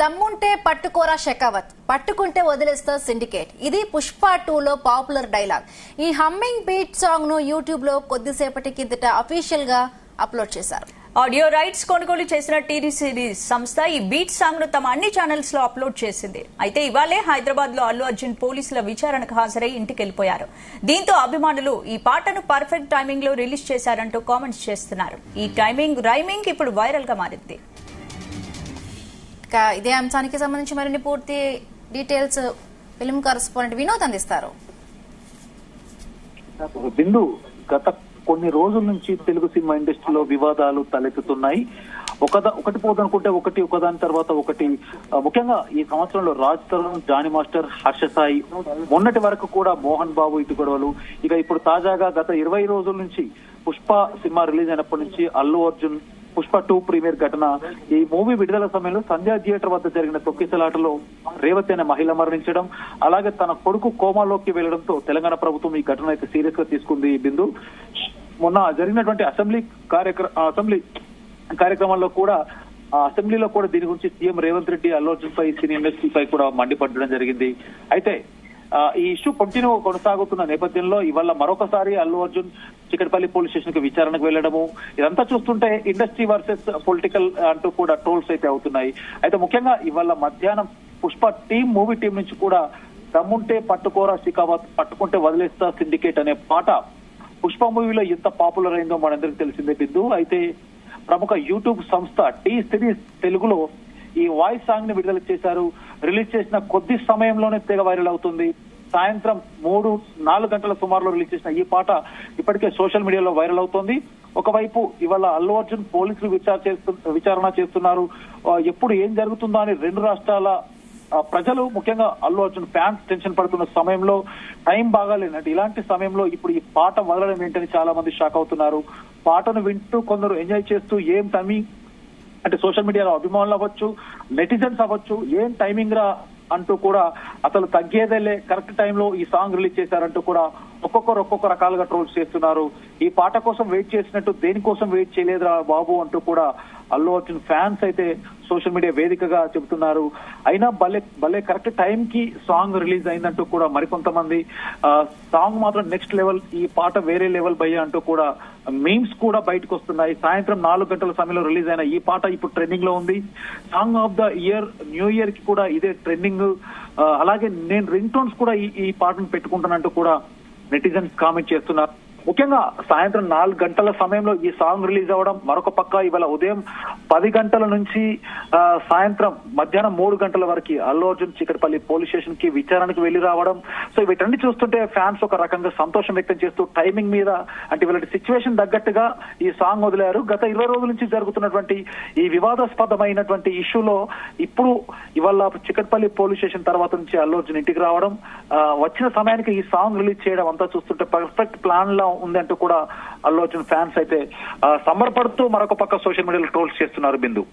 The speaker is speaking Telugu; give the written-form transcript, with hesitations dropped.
దమ్ముంటే పట్టుకోరా షెకావత్, పట్టుకుంటే వదిలేస్తా సిండికేట్. ఇది పుష్ప 2లో పాపులర్ డైలాగ్. ఈ హమ్మింగ్ బీట్ సాంగ్ ను యూట్యూబ్ లో కొద్దిసేపటి కిందట అఫీషియల్ గా అప్లోడ్ చేశారు. ఆడియో రైట్స్ కొనుగోలు చేసిన టీవీ సిరీస్ సంస్థ ఈ బీట్ సాంగ్ ను తమ అన్ని ఛానల్స్ లో అప్లోడ్ చేసింది. అయితే ఇవాళే హైదరాబాద్ లో అల్లు అర్జున్ పోలీసుల విచారణకు హాజరై ఇంటికి వెళ్లిపోయారు. దీంతో అభిమానులు ఈ పాటను పర్ఫెక్ట్ టైమింగ్ లో రిలీజ్ చేశారంటూ కామెంట్స్ చేస్తున్నారు. ఈ రైమింగ్ ఇప్పుడు వైరల్ గా మారింది. ఇదే అంశానికి సంబంధించి మరిన్ని పూర్తి డీటెయిల్స్ ఫిల్మ్ కరెస్పాండెంట్ వినోద్ అందిస్తారు. బిందు, గత కొన్ని రోజుల నుంచి తెలుగు సినిమా ఇండస్ట్రీలో వివాదాలు తలెత్తుతున్నాయి. ఒకటి పోదనుకుంటే ఒకదాని తర్వాత ఒకటి. ముఖ్యంగా ఈ సంవత్సరంలో రాజ్ తరుణ్, జానీ మాస్టర్, హర్ష సాయి, మొన్నటి వరకు కూడా మోహన్ బాబు ఇటు గొడవలు. ఇక ఇప్పుడు తాజాగా గత 20 రోజుల నుంచి పుష్ప సినిమా రిలీజ్ అయినప్పటి నుంచి అల్లు అర్జున్ పుష్ప 2 ప్రీమియర్ ఘటన. ఈ మూవీ విడుదల సమయంలో సంధ్యా థియేటర్ వద్ద జరిగిన తొక్కిసలాటలో రేవతి అనే మహిళ మరణించడం, అలాగే తన కొడుకు కోమాలోకి వెళ్లడంతో తెలంగాణ ప్రభుత్వం ఈ ఘటన అయితే సీరియస్ గా తీసుకుంది. బిందు, మొన్న జరిగినటువంటి అసెంబ్లీ కార్యక్రమంలో కూడా అసెంబ్లీలో కూడా దీని గురించి సీఎం రేవంత్ రెడ్డి అల్లు అర్జున్ పై, సినీ ఇండస్ట్రీపై కూడా మండిపడడం జరిగింది. అయితే ఈ ఇష్యూ కంటిన్యూ కొనసాగుతున్న నేపథ్యంలో ఇవాళ మరొకసారి అల్లు అర్జున్ చికట్పల్లి పోలీస్ స్టేషన్ కు విచారణకు వెళ్లడము, ఇదంతా చూస్తుంటే ఇండస్ట్రీ వర్సెస్ పొలిటికల్ అంటూ కూడా ట్రోల్స్ అయితే అవుతున్నాయి. అయితే ముఖ్యంగా ఇవాళ మధ్యాహ్నం పుష్ప మూవీ టీం నుంచి కూడా దమ్ముంటే పట్టుకోరా షెకావత్, పట్టుకుంటే వదిలేస్తా సిండికేట్ అనే పాట పుష్ప మూవీలో ఎంత పాపులర్ అయిందో మనందరికీ తెలిసిందే బిందు. అయితే ప్రముఖ యూట్యూబ్ సంస్థ టీ సిరీస్ తెలుగులో ఈ వాయిస్ సాంగ్ ని విడుదల చేశారు. రిలీజ్ చేసిన కొద్ది సమయంలోనే తెగ వైరల్ అవుతుంది. సాయంత్రం 3-4 గంటల సుమారులో రిలీజ్ చేసిన ఈ పాట ఇప్పటికే సోషల్ మీడియాలో వైరల్ అవుతోంది. ఒకవైపు ఇవాళ అల్లు అర్జున్ పోలీసులు విచారణ చేస్తున్నారు. ఎప్పుడు ఏం జరుగుతుందో అని రెండు రాష్ట్రాల ప్రజలు, ముఖ్యంగా అల్లు అర్జున్ ఫ్యాన్స్ టెన్షన్ పడుతున్న సమయంలో, టైం బాగాలేనంటే ఇలాంటి సమయంలో ఇప్పుడు ఈ పాట వదలడం ఏంటని చాలా మంది షాక్ అవుతున్నారు. పాటను వింటూ కొందరు ఎంజాయ్ చేస్తూ ఏం టైమింగ్ అంటే సోషల్ మీడియాలో అభిమానులు అవ్వచ్చు, నెటిజన్స్ అవ్వచ్చు, ఏం టైమింగ్ రా అంటూ కూడా అసలు తగ్గేదేలే, కరెక్ట్ టైంలో ఈ సాంగ్ రిలీజ్ చేశారంటూ కూడా ఒక్కొక్క రకాలుగా ట్రోల్స్ చేస్తున్నారు. ఈ పాట కోసం వెయిట్ చేసినట్టు దేనికోసం వెయిట్ చేయలేదురా బాబు అంటూ కూడా అల్లు అర్జున్ ఫ్యాన్స్ అయితే సోషల్ మీడియా వేదికగా చెబుతున్నారు. అయినా భలే కరెక్ట్ టైం కి సాంగ్ రిలీజ్ అయిందంటూ కూడా మరికొంతమంది, సాంగ్ మాత్రం నెక్స్ట్ లెవెల్, ఈ పాట వేరే లెవెల్ భయ్య అంటూ కూడా మీమ్స్ కూడా బయటకు వస్తున్నాయి. సాయంత్రం 4 గంటల సమయంలో రిలీజ్ అయిన ఈ పాట ఇప్పుడు ట్రెండింగ్ లో ఉంది. Song of the year, new year కి కూడా ఇదే ట్రెండింగ్. అలాగే నేను రింగ్ టోన్స్ కూడా ఈ పాటను పెట్టుకుంటానంటూ కూడా నెటిజన్స్ కామెంట్ చేస్తున్నారు. ముఖ్యంగా సాయంత్రం 4 గంటల సమయంలో ఈ సాంగ్ రిలీజ్ అవ్వడం, మరొక పక్క ఇవాళ ఉదయం 10 గంటల నుంచి సాయంత్రం మధ్యాహ్నం 3 గంటల వరకు అల్లు అర్జున్ చికట్పల్లి పోలీస్ స్టేషన్ కి విచారణకు వెళ్లి రావడం. సో వీటన్ని చూస్తుంటే ఫ్యాన్స్ ఒక రకంగా సంతోషం వ్యక్తం చేస్తూ టైమింగ్ మీద, అంటే వీళ్ళ సిచ్యువేషన్ తగ్గట్టుగా ఈ సాంగ్ వదిలారు. గత 20 రోజుల నుంచి జరుగుతున్నటువంటి ఈ వివాదాస్పదమైనటువంటి ఇష్యూలో ఇప్పుడు ఇవాళ చికట్పల్లి పోలీస్ స్టేషన్ తర్వాత నుంచి అల్లు అర్జున్ ఇంటికి రావడం, వచ్చిన సమయానికి ఈ సాంగ్ రిలీజ్ చేయడం అంతా చూస్తుంటే పర్ఫెక్ట్ ప్లాన్ లా ఉందంటూ కూడా అల్లు అర్జున్ ఫ్యాన్స్ అయితే సంబరపడుతూ మరొక పక్క సోషల్ మీడియాలో ట్రోల్స్ చేస్తున్నారు. బిందు.